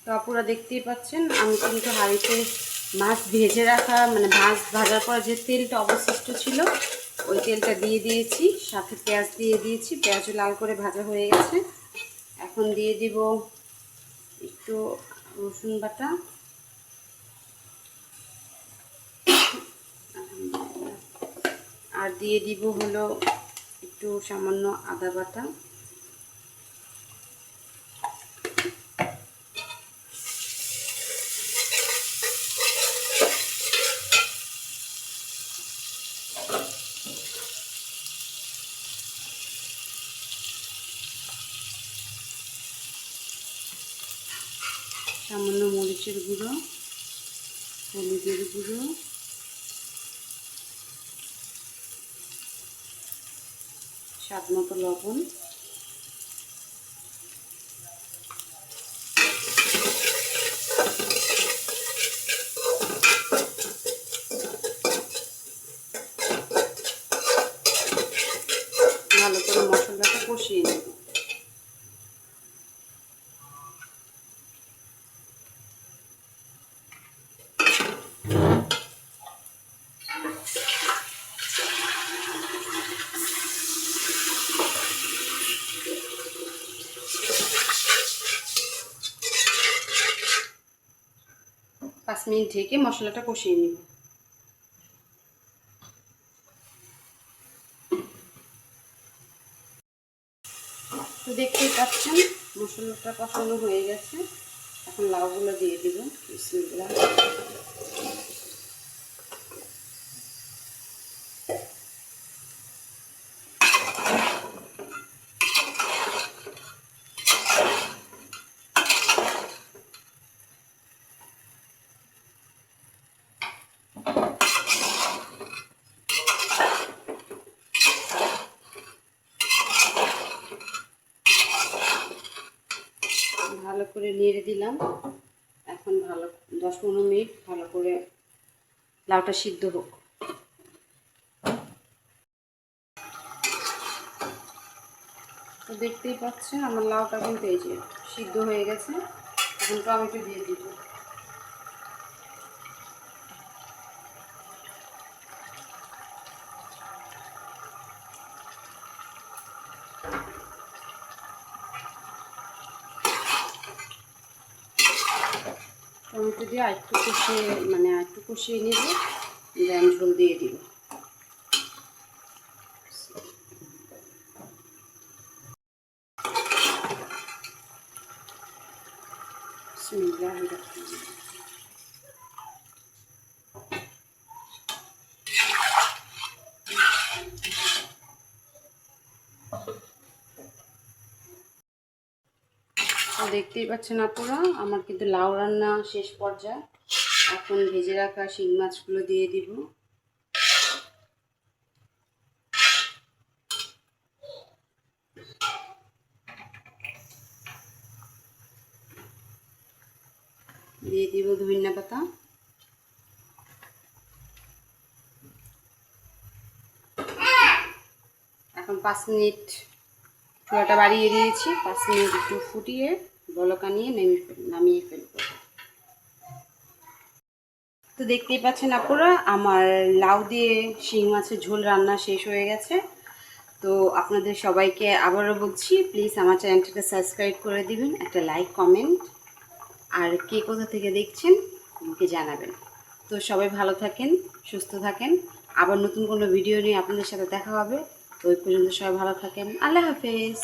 তো আপনারা দেখতেই পাচ্ছেন আমি কিন্তু হাঁড়িতে মাছ ভেজে রাখা মানে মাছ ভাজার পর যে তেলটা অবশিষ্ট ছিল ওই তেলটা দিয়ে দিয়েছি, সাথে পেঁয়াজ দিয়ে দিয়েছি। পেঁয়াজও লাল করে ভাজা হয়ে গেছে। এখন দিয়ে দিব একটু রসুন বাটা, আর দিয়ে দিব হলো একটু সামান্য আদা বাটা, সামান্য মরিচের গুঁড়ো, হলুদের গুঁড়ো, স্বাদ মতো লবণ, ভালো করে মশলাটা কষিয়ে নেব। পাঁচ মিনিট ঢেকে মশলাটা কষিয়ে নেব। তো দেখতেই পাচ্ছেন মশলাটা কষানো হয়ে গেছে। এখন লাউগুলো দিয়ে দিব। বিসমিল্লাহ। ভালো করে নেড়ে দিলাম। এখন 10-15 মিনিট ভালো করে লাউটা সিদ্ধ হোক। তো দেখতেই পাচ্ছেন আমার লাউটা কিন্তু এই যে সিদ্ধ হয়ে গেছে। এখন টমেটো দিয়ে দিব। টমেটো দিয়ে আরেকটু কষিয়ে নেব, দেন ঝোল দিয়ে দিব। তো দেখতেই পাচ্ছেন আপনারা আমার কিন্তু লাউ রান্না শেষ পর্যায়ে। এখন ভেজে রাখা শিং মাছগুলো দিয়ে দিব। দিয়ে দিব ধনিয়া পাতা। এখন 5 মিনিট চুলাটা বাড়িয়ে দিয়েছি। 5 মিনিট একটু ফুটিয়ে বলকা নিয়ে নামিয়ে ফেলবো। তো দেখতেই পাচ্ছেন আপনারা আমার লাউ দিয়ে শিং মাছের ঝোল রান্না শেষ হয়ে গেছে। তো আপনাদের সবাইকে আবারও বলছি, প্লিজ আমার চ্যানেলটাকে সাবস্ক্রাইব করে দিবেন, একটা লাইক কমেন্ট, আর কে কোথা থেকে দেখছেন আমাকে জানাবেন। তো সবাই ভালো থাকেন, সুস্থ থাকেন। আবার নতুন কোনো ভিডিও নিয়ে আপনাদের সাথে দেখা হবে। তো ওই পর্যন্ত সবাই ভালো থাকেন। আল্লাহ হাফেজ।